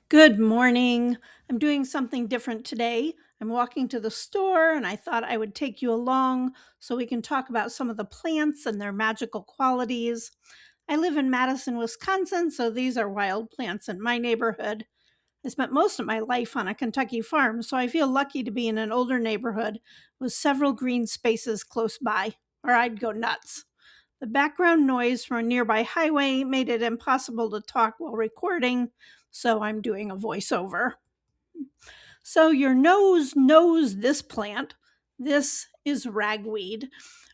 Good morning. I'm doing something different today. I'm walking to the store and I thought I would take you along so we can talk about some of the plants and their magical qualities. I live in Madison, Wisconsin, so these are wild plants in my neighborhood. I spent most of my life on a Kentucky farm, so I feel lucky to be in an older neighborhood with several green spaces close by, or I'd go nuts. The background noise from a nearby highway made it impossible to talk while recording, so I'm doing a voiceover. So, your nose knows this plant. This is ragweed,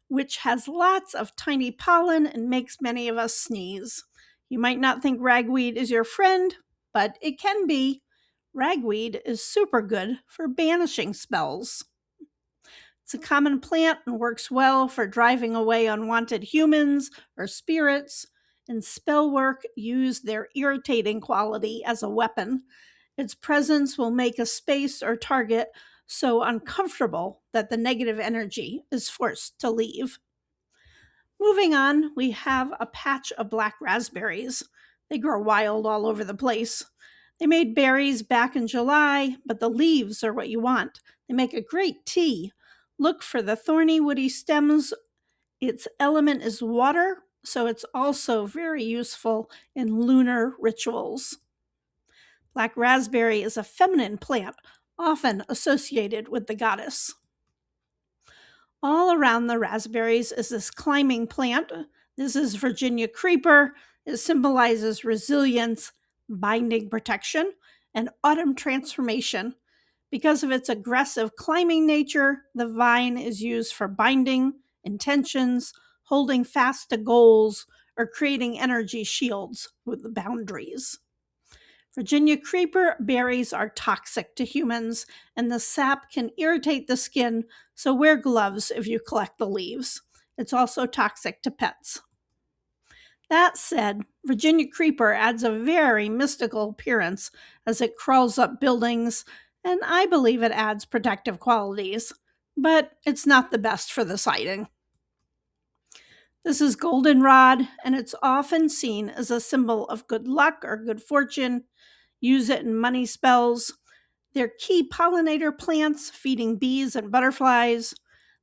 which has lots of tiny pollen and makes many of us sneeze. You might not think ragweed is your friend, but it can be. Ragweed is super good for banishing spells. It's a common plant and works well for driving away unwanted humans or spirits. And spell work use their irritating quality as a weapon. Its presence will make a space or target so uncomfortable that the negative energy is forced to leave. Moving on, we have a patch of black raspberries. They grow wild all over the place. They made berries back in July, but the leaves are what you want. They make a great tea. Look for the thorny, woody stems. Its element is water, so it's also very useful in lunar rituals. Black raspberry is a feminine plant, often associated with the goddess. All around the raspberries is this climbing plant. This is Virginia creeper. It symbolizes resilience, binding protection, and autumn transformation. Because of its aggressive climbing nature, the vine is used for binding intentions, holding fast to goals, or creating energy shields with the boundaries. Virginia creeper berries are toxic to humans, and the sap can irritate the skin, so wear gloves if you collect the leaves. It's also toxic to pets. That said, Virginia creeper adds a very mystical appearance as it crawls up buildings, and I believe it adds protective qualities, but it's not the best for the sighting. This is goldenrod, and it's often seen as a symbol of good luck or good fortune. Use it in money spells. They're key pollinator plants, feeding bees and butterflies.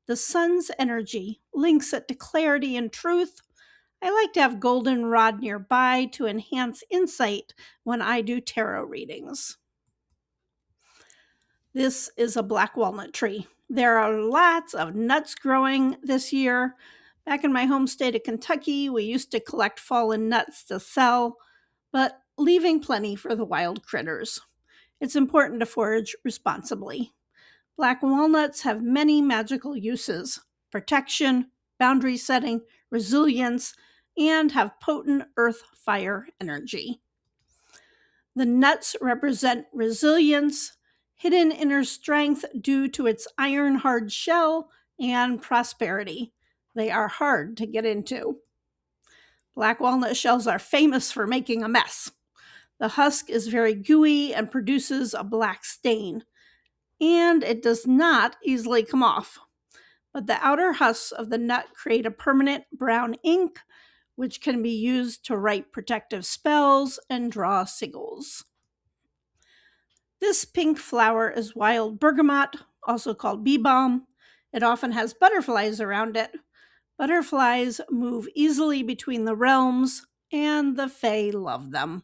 The sun's energy links it to clarity and truth. I like to have goldenrod nearby to enhance insight when I do tarot readings. This is a black walnut tree. There are lots of nuts growing this year. Back in my home state of Kentucky, we used to collect fallen nuts to sell, but leaving plenty for the wild critters. It's important to forage responsibly. Black walnuts have many magical uses: protection, boundary setting, resilience, and have potent earth fire energy. The nuts represent resilience, hidden inner strength due to its iron hard shell, and prosperity. They are hard to get into. Black walnut shells are famous for making a mess. The husk is very gooey and produces a black stain, and it does not easily come off. But the outer husks of the nut create a permanent brown ink, which can be used to write protective spells and draw sigils. This pink flower is wild bergamot, also called bee balm. It often has butterflies around it. Butterflies move easily between the realms, and the fae love them.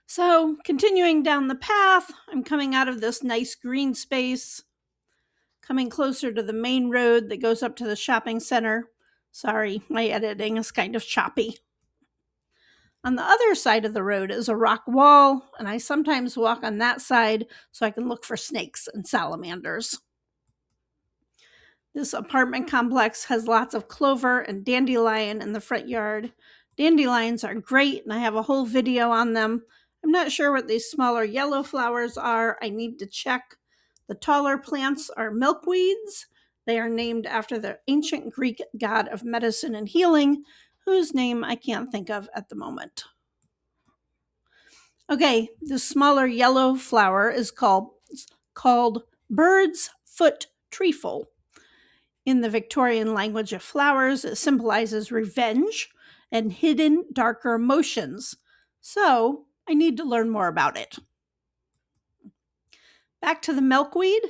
So, continuing down the path, I'm coming out of this nice green space, coming closer to the main road that goes up to the shopping center. Sorry, my editing is kind of choppy. On the other side of the road is a rock wall, and I sometimes walk on that side so I can look for snakes and salamanders. This apartment complex has lots of clover and dandelion in the front yard. Dandelions are great, and I have a whole video on them. I'm not sure what these smaller yellow flowers are. I need to check. The taller plants are milkweeds. They are named after the ancient Greek god of medicine and healing, whose name I can't think of at the moment. Okay, the smaller yellow flower is called bird's foot trefoil. In the Victorian language of flowers, it symbolizes revenge and hidden darker emotions. So, I need to learn more about it. Back to the milkweed.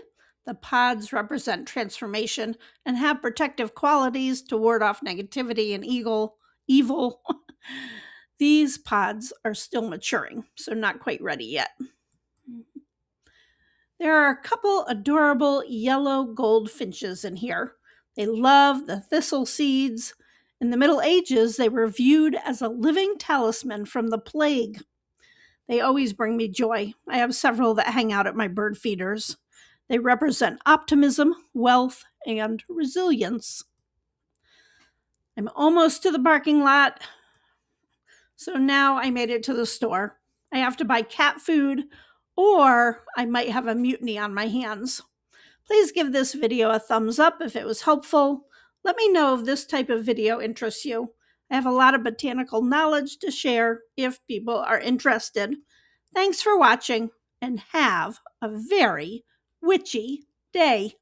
The pods represent transformation and have protective qualities to ward off negativity and evil. These pods are still maturing, so not quite ready yet. There are a couple adorable yellow goldfinches in here. They love the thistle seeds. In the Middle Ages, they were viewed as a living talisman from the plague. They always bring me joy. I have several that hang out at my bird feeders. They represent optimism, wealth, and resilience. I'm almost to the parking lot. So now I made it to the store. I have to buy cat food, or I might have a mutiny on my hands. Please give this video a thumbs up if it was helpful. Let me know if this type of video interests you. I have a lot of botanical knowledge to share if people are interested. Thanks for watching and have a very witchy day.